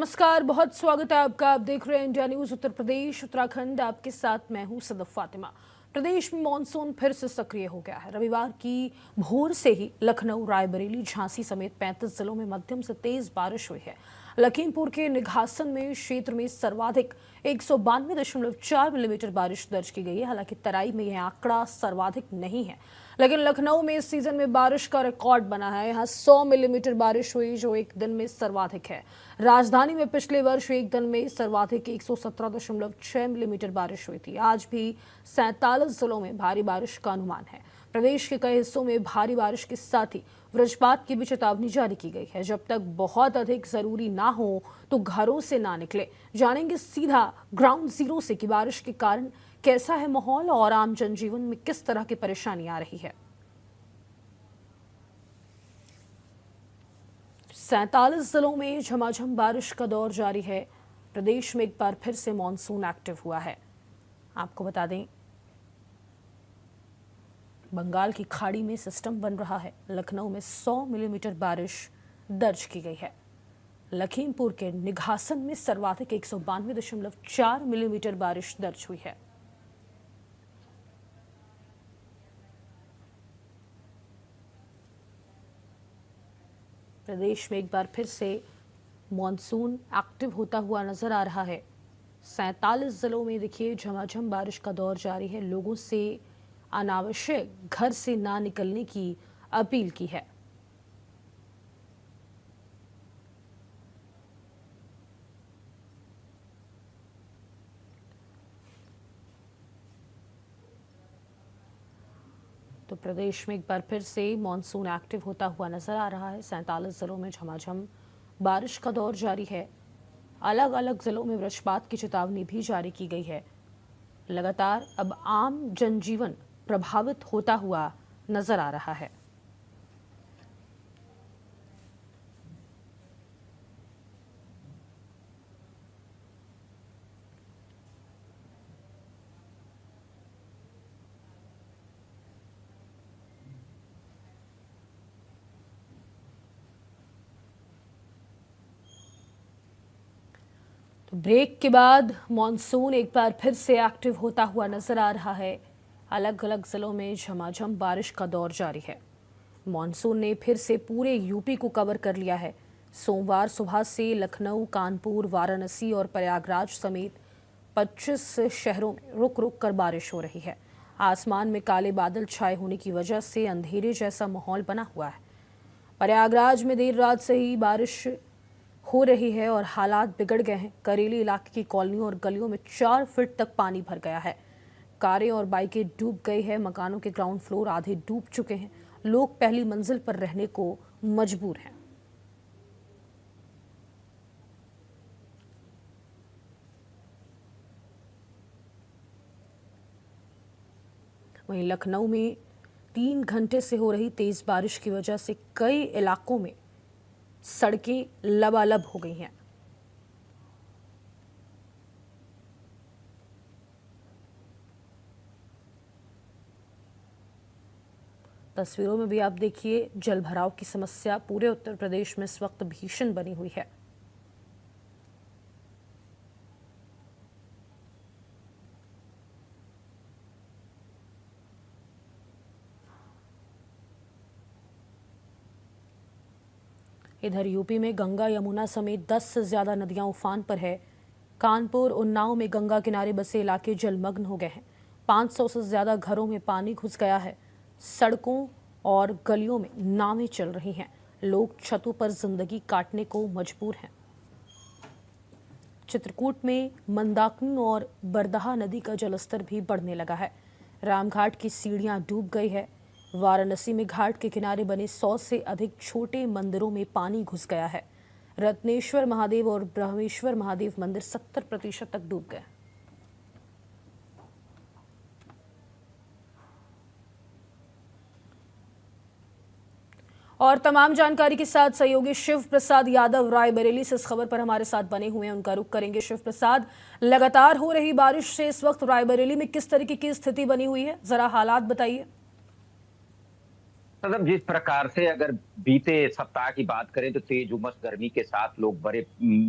नमस्कार, बहुत स्वागत है आपका। आप देख रहे हैं इंडिया न्यूज उत्तर प्रदेश उत्तराखंड। आपके साथ मैं हूं सदफ फातिमा। प्रदेश में मानसून फिर से सक्रिय हो गया है। रविवार की भोर से ही लखनऊ, रायबरेली, झांसी समेत 35 जिलों में मध्यम से तेज बारिश हुई है। लखीमपुर के निघासन में क्षेत्र में सर्वाधिक 192.4 मिलीमीटर बारिश दर्ज की गई है। हालांकि तराई में यह आंकड़ा सर्वाधिक नहीं है, लेकिन लखनऊ में इस सीजन में बारिश का रिकॉर्ड बना है। यहाँ 100 मिलीमीटर बारिश हुई, जो एक दिन में सर्वाधिक है। राजधानी में पिछले वर्ष एक दिन में सर्वाधिक 117.6 मिलीमीटर बारिश हुई थी। आज भी 47 जिलों में भारी बारिश का अनुमान है। प्रदेश के कई हिस्सों में भारी बारिश के साथ ही वज्रपात की भी चेतावनी जारी की गई है। जब तक बहुत अधिक जरूरी ना हो तो घरों से ना निकले। जानेंगे सीधा ग्राउंड जीरो से कि बारिश के कारण कैसा है माहौल और आम जनजीवन में किस तरह की परेशानी आ रही है। 47 जिलों में झमाझम बारिश का दौर जारी है। प्रदेश में एक बार फिर से मॉनसून एक्टिव हुआ है। आपको बता दें, बंगाल की खाड़ी में सिस्टम बन रहा है। लखनऊ में 100 मिलीमीटर बारिश दर्ज की गई है। लखीमपुर के निघासन में सर्वाधिक 192.4 मिलीमीटर बारिश दर्ज हुई है। प्रदेश में एक बार फिर से मॉनसून एक्टिव होता हुआ नजर आ रहा है। 47 जिलों में देखिए झमाझम बारिश का दौर जारी है। लोगों से अनावश्यक घर से ना निकलने की अपील की है। तो प्रदेश में एक बार फिर से मॉनसून एक्टिव होता हुआ नजर आ रहा है। 47 जिलों में झमाझम बारिश का दौर जारी है। अलग अलग जिलों में वज्रपात की चेतावनी भी जारी की गई है। लगातार अब आम जनजीवन प्रभावित होता हुआ नजर आ रहा है। तो ब्रेक के बाद मॉनसून एक बार फिर से एक्टिव होता हुआ नजर आ रहा है। अलग अलग जिलों में झमाझम बारिश का दौर जारी है। मॉनसून ने फिर से पूरे यूपी को कवर कर लिया है। सोमवार सुबह से लखनऊ, कानपुर, वाराणसी और प्रयागराज समेत 25 शहरों में रुक रुक कर बारिश हो रही है। आसमान में काले बादल छाए होने की वजह से अंधेरे जैसा माहौल बना हुआ है। प्रयागराज में देर रात से ही बारिश हो रही है और हालात बिगड़ गए हैं। करेली इलाके की कॉलोनियों और गलियों में 4 फीट तक पानी भर गया है। कारें और बाइकें डूब गई है। मकानों के ग्राउंड फ्लोर आधे डूब चुके हैं। लोग पहली मंजिल पर रहने को मजबूर हैं। वहीं लखनऊ में 3 घंटे से हो रही तेज बारिश की वजह से कई इलाकों में सड़कें लबालब हो गई हैं। तस्वीरों में भी आप देखिए, जलभराव की समस्या पूरे उत्तर प्रदेश में इस वक्त भीषण बनी हुई है। इधर यूपी में गंगा, यमुना समेत 10 से ज्यादा नदियां उफान पर है। कानपुर, उन्नाव में गंगा किनारे बसे इलाके जलमग्न हो गए हैं। 500 से ज्यादा घरों में पानी घुस गया है। सड़कों और गलियों में नावें चल रही हैं। लोग छतों पर जिंदगी काटने को मजबूर हैं। चित्रकूट में मंदाकिनी और बरदहा नदी का जलस्तर भी बढ़ने लगा है। रामघाट की सीढ़ियां डूब गई है। वाराणसी में घाट के किनारे बने 100 से अधिक छोटे मंदिरों में पानी घुस गया है। रत्नेश्वर महादेव और ब्रह्मेश्वर महादेव मंदिर 70% तक डूब गए। और तमाम जानकारी के साथ सहयोगी शिव प्रसाद यादव रायबरेली से इस खबर पर हमारे साथ बने हुए हैं। उनका रुख करेंगे। शिव प्रसाद, लगातार हो रही बारिश से इस वक्त रायबरेली में किस तरीके की स्थिति बनी हुई है, जरा हालात बताइए। मतलब जिस प्रकार से अगर बीते सप्ताह की बात करें तो तेज उमस गर्मी के साथ लोग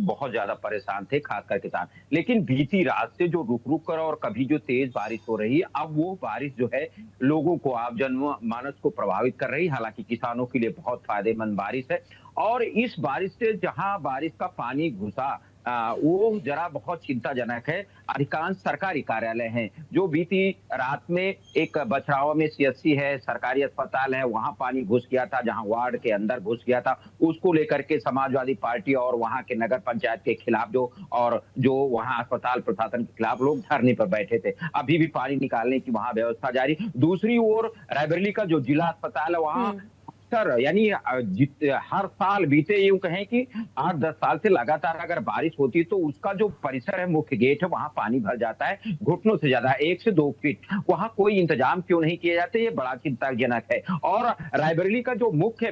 बहुत ज्यादा परेशान थे, खासकर किसान। लेकिन बीती रात से जो रुक रुक कर और कभी जो तेज बारिश हो रही है, अब वो बारिश जो है लोगों को, आम जनमानस को प्रभावित कर रही है। हालांकि किसानों के लिए बहुत फायदेमंद बारिश है। और इस बारिश से जहां बारिश का पानी घुसा, वो जरा बहुत चिंताजनक है। अधिकांश सरकारी कार्यालय हैं जो बीती रात में, एक बछरावा में सीएससी है, सरकारी अस्पताल है, वहां पानी घुस गया था, जहां वार्ड के अंदर घुस गया था। उसको लेकर के समाजवादी पार्टी और वहां के नगर पंचायत के खिलाफ जो वहां अस्पताल प्रशासन के खिलाफ लोग धरने पर बैठे थे। अभी भी पानी निकालने की वहां व्यवस्था जारी। दूसरी ओर रायबरेली का जो जिला अस्पताल है, वहां हम्म। सर यानी हर साल बीते यूं कहें कि 8-10 साल से लगातार अगर बारिश होती है तो उसका जो परिसर है, मुख्य गेट है, वहां पानी भर जाता है घुटनों से ज्यादा, 1 से 2 फीट। वहां कोई इंतजाम क्यों नहीं किए जाते, ये बड़ा चिंताजनक है। और रायबरेली का जो मुख्य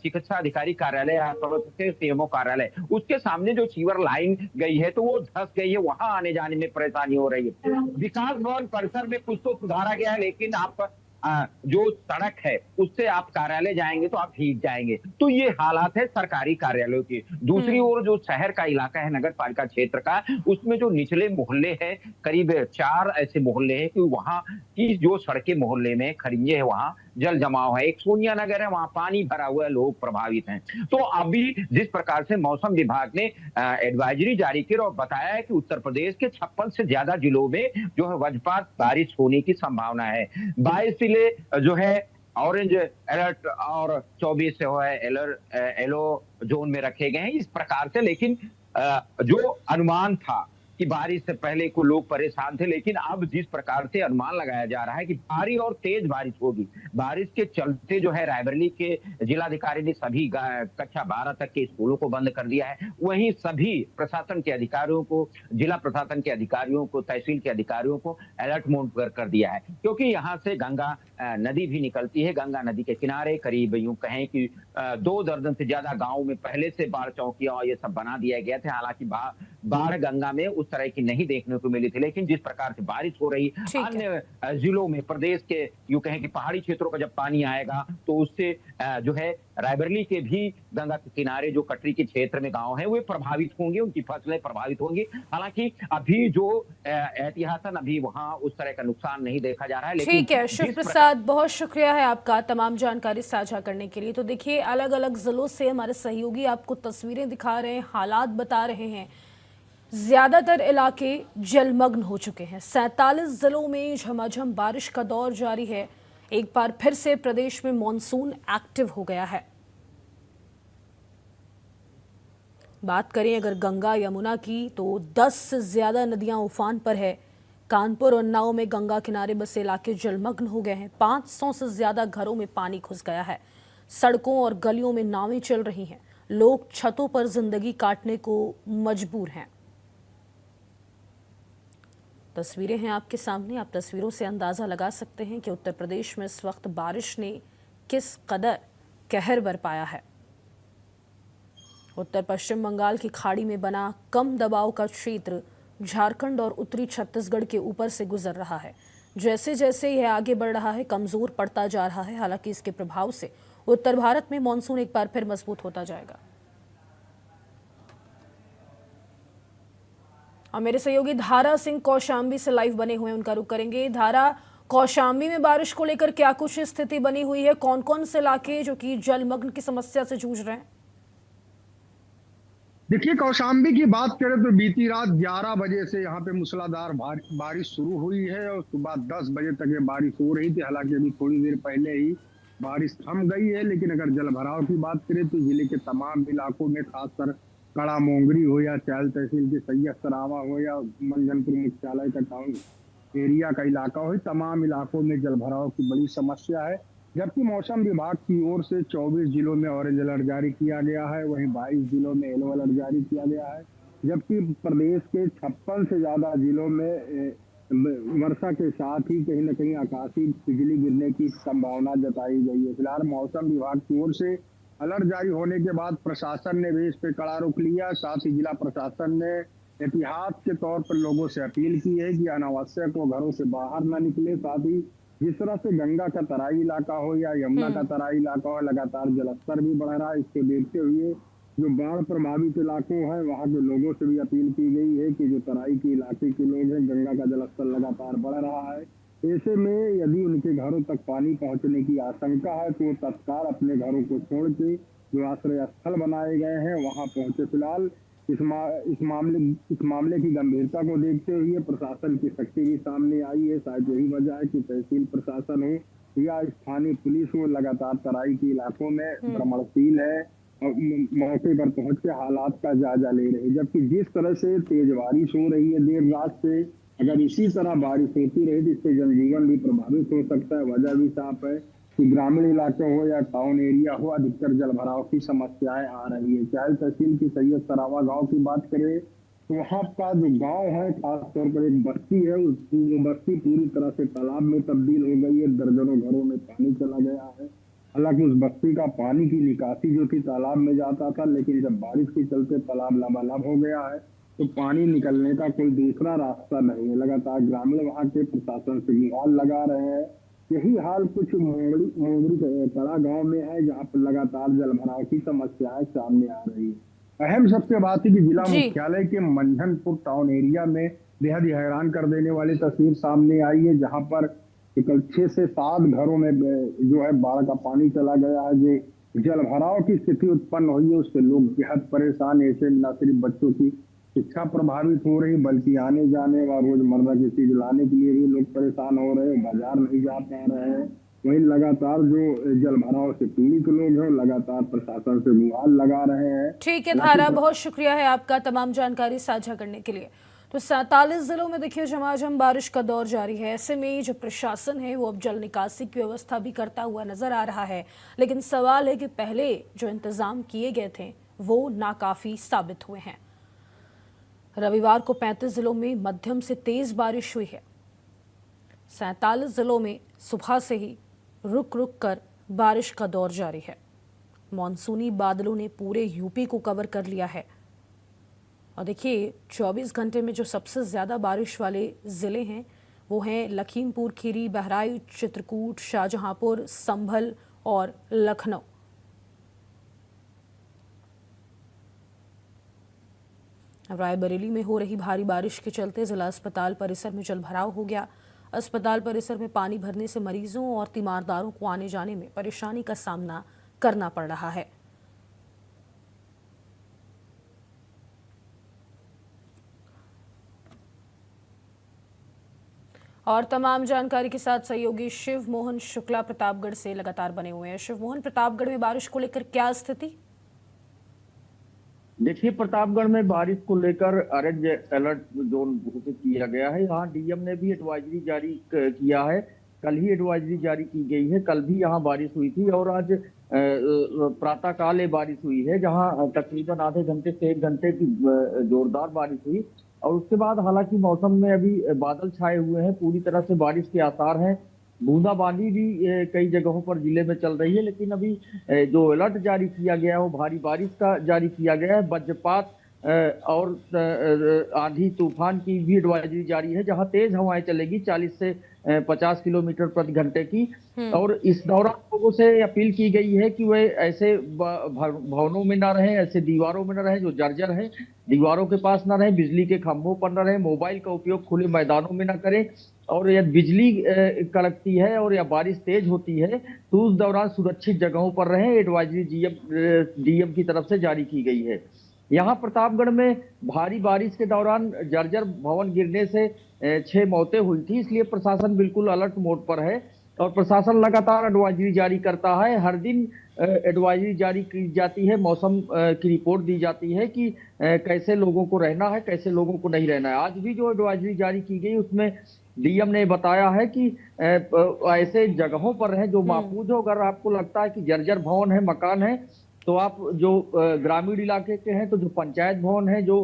चिकित्सा अधिकारी कार्यालय है, सीएमओ कार्यालय, उसके सामने जो सीवर लाइन गई है तो वो धंस गई है, वहां आने जाने में परेशानी हो रही है। विकास भवन परिसर में कुछ तो सुधारा गया है, लेकिन आप जो सड़क है उससे आप कार्यालय जाएंगे तो आप भीग जाएंगे। तो ये हालात है सरकारी कार्यालयों की। दूसरी हम्म। ओर जो शहर का इलाका है, नगर पालिका क्षेत्र का, उसमें जो निचले मोहल्ले हैं, करीब 4 ऐसे मोहल्ले हैं कि वहां की जो सड़कें, मोहल्ले में खड़िंजे है, वहां जल जमाव है। एक सोनिया नगर है, वहां पानी भरा हुआ है, लोग प्रभावित हैं। तो अभी जिस प्रकार से मौसम विभाग ने एडवाइजरी जारी की और बताया है कि उत्तर प्रदेश के 56 से ज्यादा जिलों में जो है वज्रपात बारिश होने की संभावना है। 22 जिले जो है ऑरेंज अलर्ट और 24 जो है येलो जोन में रखे गए हैं, इस प्रकार से। लेकिन जो अनुमान था कि बारिश से पहले को लोग परेशान थे, लेकिन अब जिस प्रकार से अनुमान लगाया जा रहा है कि भारी और तेज बारिश होगी, बारिश के चलते जो है रायबरेली के जिलाधिकारी ने सभी कक्षा 12 तक के स्कूलों को बंद कर दिया है। वहीं सभी प्रशासन के अधिकारियों को, जिला प्रशासन के अधिकारियों को, तहसील के अधिकारियों को अलर्ट मोड पर कर दिया है, क्योंकि यहाँ से गंगा नदी भी निकलती है। गंगा नदी के किनारे करीब यूं कहें कि 2 दर्जन से ज्यादा गांवों में पहले से बाढ़ चौकियां और ये सब बना दिया गया था। हालांकि बाढ़ गंगा में उस तरह की नहीं देखने को मिली थी, लेकिन जिस प्रकार से बारिश हो रही ठीक है। अन्य जिलों में, प्रदेश के यूं कहें कि पहाड़ी क्षेत्रों का जब पानी आएगा तो उससे जो है रायबरेली के भी गंगा के किनारे जो कटरी के क्षेत्र में गांव हैं, वे प्रभावित होंगे, उनकी फसलें प्रभावित होंगी। हालांकि अभी जो एहतियातन अभी वहां उस तरह का नुकसान नहीं देखा जा रहा है। लेकिन ठीक है शिव प्रसाद, बहुत शुक्रिया है आपका तमाम जानकारी साझा करने के लिए। तो देखिए, अलग अलग जिलों से हमारे सहयोगी आपको तस्वीरें दिखा रहे हैं, हालात बता रहे हैं। ज्यादातर इलाके जलमग्न हो चुके हैं। 47 जिलों में झमाझम बारिश का दौर जारी है। एक बार फिर से प्रदेश में मॉनसून एक्टिव हो गया है। बात करें अगर गंगा यमुना की, तो 10 से ज्यादा नदियां उफान पर है। कानपुर और उन्नाव में गंगा किनारे बसे इलाके जलमग्न हो गए हैं। 500 से ज्यादा घरों में पानी घुस गया है। सड़कों और गलियों में नावें चल रही हैं। लोग छतों पर जिंदगी काटने को मजबूर हैं। तस्वीरें हैं आपके सामने। आप तस्वीरों से अंदाजा लगा सकते हैं कि उत्तर प्रदेश में इस वक्त बारिश ने किस कदर कहर बरपाया है। उत्तर पश्चिम बंगाल की खाड़ी में बना कम दबाव का क्षेत्र झारखंड और उत्तरी छत्तीसगढ़ के ऊपर से गुजर रहा है। जैसे जैसे यह आगे बढ़ रहा है, कमजोर पड़ता जा रहा है। हालांकि इसके प्रभाव से उत्तर भारत में मानसून एक बार फिर मजबूत होता जाएगा। और मेरे सहयोगी धारा सिंह कौशाम्बी से लाइव बने हुए हैं, उनका रुख करेंगे। धारा, कौशाम्बी में बारिश को लेकर क्या कुछ स्थिति बनी हुई है? कौन कौन से इलाके जो कि जलमग्न की समस्या से जूझ रहे हैं? देखिए, कौशाम्बी की बात करें तो बीती रात 11 बजे से यहाँ पे मूसलाधार बारिश शुरू हुई है और सुबह 10 बजे तक ये बारिश हो रही थी। हालांकि अभी थोड़ी देर पहले ही बारिश थम गई है। लेकिन अगर जल भराव की बात करें तो जिले के तमाम इलाकों में, खासकर कड़ा मोंगरी हो या चायल तहसील के सैयद सरावा हो या मंजनपुर मुख्यालय का टाउन एरिया का इलाका हो, तमाम इलाकों में जल भराव की बड़ी समस्या है। जबकि मौसम विभाग की ओर से 24 जिलों में ऑरेंज अलर्ट जारी किया गया है, वहीं 22 जिलों में येलो अलर्ट जारी किया गया है। जबकि प्रदेश के 56 से ज्यादा जिलों में वर्षा के साथ ही कहीं न कहीं आकाशीय बिजली गिरने की संभावना जताई गई है। फिलहाल मौसम विभाग की ओर से अलर्ट जारी होने के बाद प्रशासन ने भी इस पे कड़ा रुख लिया। साथ ही जिला प्रशासन ने एहतियात के तौर पर लोगों से अपील की है कि अनावश्यक वो घरों से बाहर न निकले। साथ ही जिस तरह से गंगा का तराई इलाका हो या यमुना का तराई इलाका हो, लगातार जलस्तर भी बढ़ रहा है। इसको देखते हुए जो बाढ़ प्रभावित इलाकों हैं वहां के लोगों से भी अपील की गई है कि जो तराई के इलाके के लोग हैं, गंगा का जलस्तर लगातार बढ़ रहा है। ऐसे में यदि उनके घरों तक पानी पहुंचने की आशंका है तो वो तत्काल अपने घरों को छोड़ के जो आश्रय स्थल बनाए गए हैं वहां पहुंचे। फिलहाल इस मामले की गंभीरता को देखते हुए प्रशासन की सख्ती भी सामने आई है। शायद यही वजह है कि तहसील प्रशासन हो या स्थानीय पुलिस हो लगातार तराई के इलाकों में भ्रमणशील है और मौके पर पहुंच के हालात का जायजा ले रहे हैं। जबकि जिस तरह से तेज बारिश हो रही है देर रात से, अगर इसी तरह बारिश होती रही तो इससे जनजीवन भी प्रभावित हो सकता है। वजह भी साफ है कि ग्रामीण इलाके हो या टाउन एरिया हो, अधिकतर जल भराव की समस्याएं आ रही है। चाहे तहसील की सैयद सरावा गांव की बात करें तो वहां का जो गांव है, खासतौर पर एक बस्ती है, वो बस्ती पूरी तरह से तालाब में तब्दील हो गई है। दर्जनों घरों में पानी चला गया है। हालांकि उस बस्ती का पानी की निकासी जो थी तालाब में जाता था, लेकिन जब बारिश के चलते तालाब लबालब हो गया है तो पानी निकलने का कोई दूसरा रास्ता नहीं है। लगातार ग्रामीण वहां के प्रशासन से गुहार लगा रहे हैं। यही हाल कुछ मोगरी कड़ा गांव में है, जहां पर लगातार जलभराव की समस्याएं सामने आ रही है। अहम सबसे बात है कि जिला मुख्यालय के मंझनपुर टाउन एरिया में बेहद ही हैरान कर देने वाली तस्वीर सामने आई है, जहां पर कल 6 से 7 घरों में जो है बाढ़ का पानी चला गया है। जो जल भराव की स्थिति उत्पन्न हुई है उससे लोग बेहद परेशान। ऐसे न सिर्फ बच्चों की शिक्षा प्रभावित हो रही बल्कि आने जाने व रोजमर्रा की चीज लाने के लिए भी लोग परेशान हो रहे हैं, बाजार नहीं जा पा रहे हैं। वहीं लगातार जो जल भराव से पीड़ित लोग हैं लगातार प्रशासन से गुहार लगा रहे हैं। ठीक है धारा, बहुत शुक्रिया है आपका तमाम जानकारी साझा करने के लिए। तो 47 जिलों में देखिए झमाझम बारिश का दौर जारी है। ऐसे में जो प्रशासन है वो अब जल निकासी की व्यवस्था भी करता हुआ नजर आ रहा है, लेकिन सवाल है कि पहले जो इंतजाम किए गए थे वो नाकाफी साबित हुए हैं। रविवार को 35 जिलों में मध्यम से तेज बारिश हुई है। 47 जिलों में सुबह से ही रुक रुक कर बारिश का दौर जारी है। मॉनसूनी बादलों ने पूरे यूपी को कवर कर लिया है। और देखिए 24 घंटे में जो सबसे ज़्यादा बारिश वाले ज़िले हैं वो हैं लखीमपुर खीरी, बहराइच, चित्रकूट, शाहजहांपुर, संभल और लखनऊ। रायबरेली में हो रही भारी बारिश के चलते जिला अस्पताल परिसर में जलभराव हो गया। अस्पताल परिसर में पानी भरने से मरीजों और तीमारदारों को आने जाने में परेशानी का सामना करना पड़ रहा है। और तमाम जानकारी के साथ सहयोगी शिव मोहन शुक्ला प्रतापगढ़ से लगातार बने हुए हैं। शिव मोहन, प्रतापगढ़ में बारिश को लेकर क्या स्थिति? देखिए, प्रतापगढ़ में बारिश को लेकर ऑरेंज अलर्ट जोन घोषित किया गया है। यहाँ डीएम ने भी एडवाइजरी जारी किया है। कल ही एडवाइजरी जारी की गई है। कल भी यहाँ बारिश हुई थी और आज प्रातःकाल ये बारिश हुई है, जहाँ तकरीबन आधे घंटे से 1 घंटे की जोरदार बारिश हुई। और उसके बाद हालांकि मौसम में अभी बादल छाए हुए हैं, पूरी तरह से बारिश के आसार हैं। बूंदाबांदी भी कई जगहों पर जिले में चल रही है, लेकिन अभी जो अलर्ट जारी किया गया है वो भारी बारिश का जारी किया गया है। वज्रपात और आंधी तूफान की भी एडवाइजरी जारी है, जहां तेज हवाएं चलेगी 40 से 50 किलोमीटर प्रति घंटे की। और इस दौरान लोगों से अपील की गई है कि वे ऐसे भवनों में ना रहें, ऐसे दीवारों में ना रहें जो जर्जर हैं, दीवारों के पास ना रहें, बिजली के खंभों पर ना रहें, मोबाइल का उपयोग खुले मैदानों में ना करें। और यदि बिजली कड़कती है और या बारिश तेज होती है तो उस दौरान सुरक्षित जगहों पर रहें। एडवाइजरी डीएम की तरफ से जारी की गई है। यहाँ प्रतापगढ़ में भारी बारिश के दौरान जर्जर भवन गिरने से 6 मौतें हुई थी, इसलिए प्रशासन बिल्कुल अलर्ट मोड पर है और प्रशासन लगातार एडवाइजरी जारी करता है। हर दिन एडवाइजरी जारी की जाती है, मौसम की रिपोर्ट दी जाती है कि कैसे लोगों को रहना है, कैसे लोगों को नहीं रहना है। आज भी जो एडवाइजरी जारी की गई उसमें डीएम ने बताया है कि ऐसे जगहों पर रहें जो महफूज हो। अगर आपको लगता है कि जर्जर भवन है, मकान है, तो आप जो ग्रामीण इलाके के हैं तो जो पंचायत भवन है, जो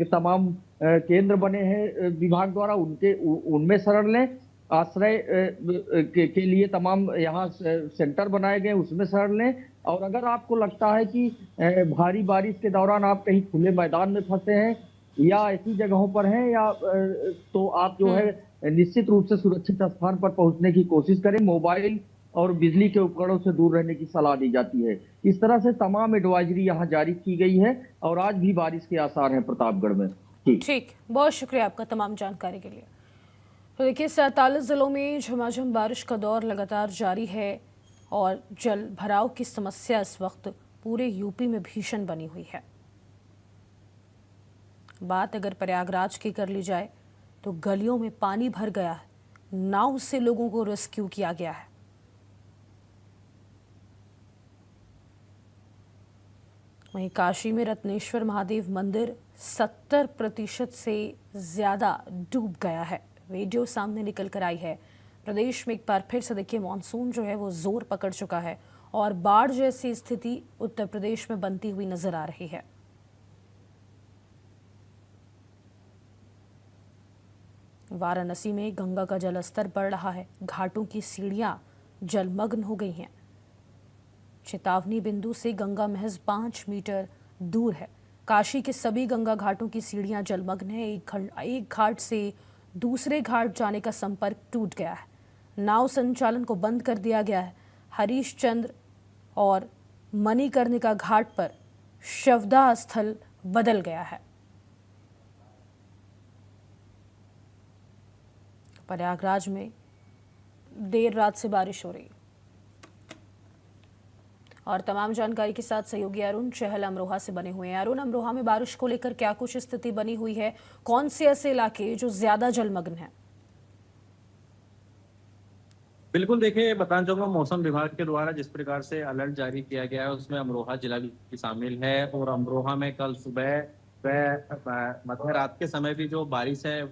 तमाम केंद्र बने हैं विभाग द्वारा, उनमें शरण लें। आश्रय के लिए तमाम यहाँ सेंटर बनाए गए, उसमें शरण लें। और अगर आपको लगता है कि भारी बारिश के दौरान आप कहीं खुले मैदान में फंसे हैं या ऐसी जगहों पर हैं या तो आप जो है निश्चित रूप से सुरक्षित स्थान पर पहुंचने की कोशिश करें। मोबाइल और बिजली के उपकरणों से दूर रहने की सलाह दी जाती है। इस तरह से तमाम एडवाइजरी यहाँ जारी की गई है और आज भी बारिश के आसार हैं प्रतापगढ़ में। ठीक, बहुत शुक्रिया आपका तमाम जानकारी के लिए। तो देखिए, 47 जिलों में झमाझम बारिश का दौर लगातार जारी है और जल भराव की समस्या इस वक्त पूरे यूपी में भीषण बनी हुई है। बात अगर प्रयागराज की कर ली जाए तो गलियों में पानी भर गया है, नाव से लोगों को रेस्क्यू किया गया है। वहीं काशी में रत्नेश्वर महादेव मंदिर 70% से ज्यादा डूब गया है। वीडियो सामने निकल कर आई है। प्रदेश में एक बार फिर से देखिए मानसून जो है वो जोर पकड़ चुका है और बाढ़ जैसी स्थिति उत्तर प्रदेश में बनती हुई नजर आ रही है। वाराणसी में गंगा का जलस्तर बढ़ रहा है, घाटों की सीढ़ियां जलमग्न हो गई हैं। चेतावनी बिंदु से गंगा महज 5 मीटर दूर है। काशी के सभी गंगा घाटों की सीढ़ियां जलमग्न है। एक घाट से दूसरे घाट जाने का संपर्क टूट गया है। नाव संचालन को बंद कर दिया गया है। हरीशचंद्र और मणिकर्णिका घाट पर शवदाह स्थल बदल गया है। प्रयागराज में देर रात से बारिश हो रही है और तमाम जानकारी के साथ सहयोगी अरुण चहल अमरोहा से बने हुए हैं। अरुण, अमरोहा में बारिश को लेकर क्या कुछ स्थिति बनी हुई है? कौन से ऐसे इलाके जो ज्यादा जलमग्न हैं? बिल्कुल, देखिए बताना चाहूंगा मौसम विभाग के द्वारा जिस प्रकार से अलर्ट जारी किया गया है उसमें अमरोहा जिला भी शामिल है और अमरोहा में कल सुबह व मध्य रात के समय भी जो बारिश है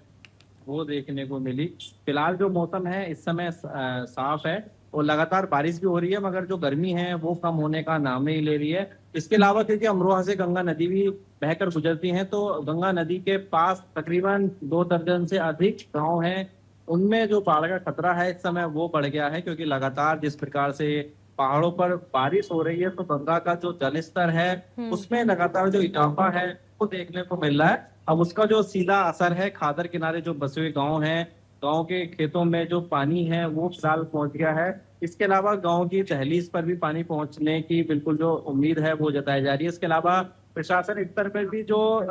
वो देखने को मिली। फिलहाल जो मौसम है इस समय साफ है और लगातार बारिश भी हो रही है, मगर जो गर्मी है वो कम होने का नाम नहीं ले रही है। इसके अलावा क्योंकि अमरोहा से गंगा नदी भी बहकर गुजरती है तो गंगा नदी के पास तकरीबन 2 दर्जन से अधिक गांव हैं, उनमें जो बाढ़ का खतरा है इस समय वो बढ़ गया है। क्योंकि लगातार जिस प्रकार से पहाड़ों पर बारिश हो रही है तो गंगा का जो जल स्तर है उसमें लगातार जो इजाफा है वो देखने को मिल रहा है। अब उसका जो सीधा असर है खादर किनारे जो बसे हुए गाँव हैं, गांव के खेतों में जो पानी है वो फिलहाल पहुंच गया है। इसके अलावा गांव की दहलीज पर भी पानी पहुंचने की बिल्कुल जो उम्मीद है वो जताई जा रही है। इसके अलावा प्रशासन स्तर पर भी जो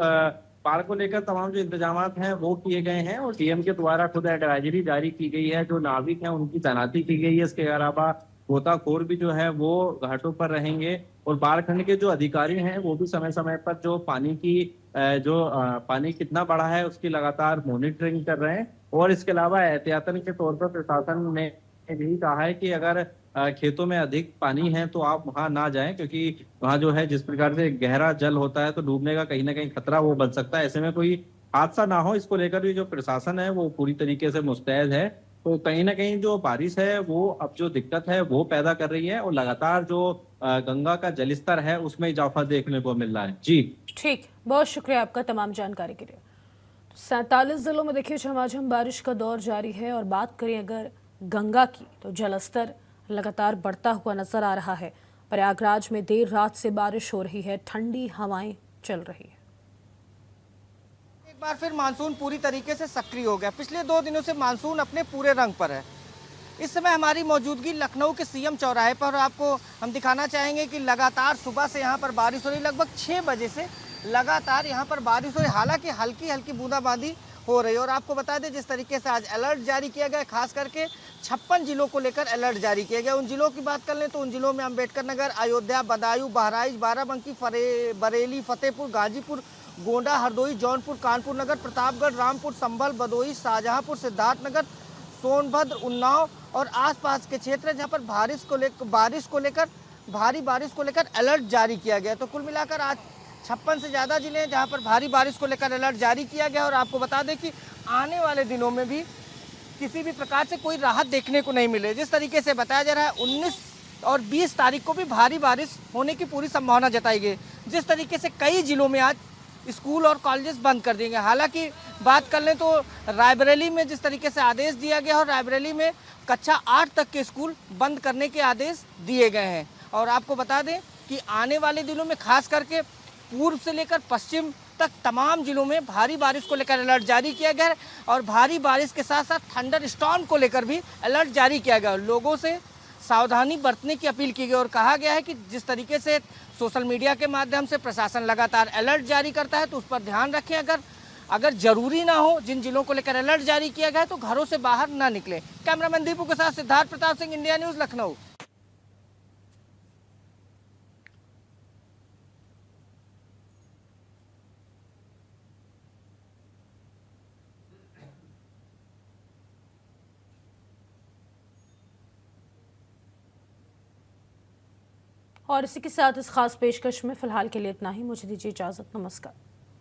बाढ़ को लेकर तमाम जो इंतजाम हैं वो किए गए हैं और डीएम के द्वारा खुद एडवाइजरी जारी की गई है। जो नाविक हैं उनकी तैनाती की गई है। इसके अलावा गोताखोर भी जो है वो घाटों पर रहेंगे और बाढ़ खंड के जो अधिकारी हैं वो भी समय समय पर जो पानी की पानी कितना बढ़ा है उसकी लगातार मॉनिटरिंग कर रहे हैं। और इसके अलावा एहतियातन के तौर पर प्रशासन ने यही कहा है कि अगर खेतों में अधिक पानी है तो आप वहां ना जाएं, क्योंकि वहां जो है जिस प्रकार से गहरा जल होता है तो डूबने का कहीं ना कहीं खतरा वो बन सकता है। ऐसे में कोई हादसा ना हो इसको लेकर भी जो प्रशासन है वो पूरी तरीके से मुस्तैद है। तो कहीं ना कहीं जो बारिश है वो अब जो दिक्कत है वो पैदा कर रही है और लगातार जो गंगा का जलस्तर है उसमें इजाफा देखने को मिल रहा है। जी ठीक, बहुत शुक्रिया आपका तमाम जानकारी के लिए। 47 जिलों में देखिए झमाझम बारिश का दौर जारी है और बात करें अगर गंगा की तो जलस्तर लगातार बढ़ता हुआ नजर आ रहा है। प्रयागराज में देर रात से बारिश हो रही है, ठंडी हवाएं चल रही है। एक बार फिर मानसून पूरी तरीके से सक्रिय हो गया। पिछले 2 दिनों से मानसून अपने पूरे रंग पर है। इस समय हमारी मौजूदगी लखनऊ के सीएम चौराहे पर, आपको हम दिखाना चाहेंगे कि लगातार सुबह से यहाँ पर बारिश हो रही। लगभग 6 बजे से लगातार यहाँ पर बारिश हो रही, हालांकि हल्की हल्की बूंदाबांदी हो रही है। और आपको बता दें जिस तरीके से आज अलर्ट जारी किया गया, खास करके 56 जिलों को लेकर अलर्ट जारी किया गया। उन जिलों की बात कर लें तो उन जिलों में अम्बेडकर नगर, अयोध्या, बदायूं, बहराइच, बाराबंकी, बरेली, फतेहपुर, गाजीपुर, गोंडा, हरदोई, जौनपुर, कानपुर नगर, प्रतापगढ़, रामपुर, संभल, भदोही, शाहजहांपुर, सिद्धार्थनगर, सोनभद्र, उन्नाव और आसपास के क्षेत्र जहां पर बारिश को लेकर अलर्ट जारी किया गया। तो कुल मिलाकर आज 56 से ज़्यादा जिले हैं जहां पर भारी बारिश को लेकर अलर्ट जारी किया गया। और आपको बता दें कि आने वाले दिनों में भी किसी भी प्रकार से कोई राहत देखने को नहीं मिले। जिस तरीके से बताया जा रहा है 19 और 20 तारीख को भी भारी बारिश होने की पूरी संभावना जताई गई। जिस तरीके से कई जिलों में आज स्कूल और कॉलेजेस बंद कर देंगे। हालांकि बात कर लें तो रायबरेली में जिस तरीके से आदेश दिया गया और रायबरेली में कक्षा 8 तक के स्कूल बंद करने के आदेश दिए गए हैं। और आपको बता दें कि आने वाले दिनों में खास करके पूर्व से लेकर पश्चिम तक तमाम जिलों में भारी बारिश को लेकर अलर्ट जारी किया गया है और भारी बारिश के साथ साथ थंडर स्टॉर्म को लेकर भी अलर्ट जारी किया गया है। लोगों से सावधानी बरतने की अपील की गई और कहा गया है कि जिस तरीके से सोशल मीडिया के माध्यम से प्रशासन लगातार अलर्ट जारी करता है तो उस पर ध्यान रखें। अगर जरूरी ना हो, जिन जिलों को लेकर अलर्ट जारी किया गया है तो घरों से बाहर ना निकले। कैमरामैन दीपू के साथ सिद्धार्थ प्रताप सिंह, इंडिया न्यूज, लखनऊ। और इसी के साथ इस खास पेशकश में फिलहाल के लिए इतना ही। मुझे दीजिए इजाजत। नमस्कार।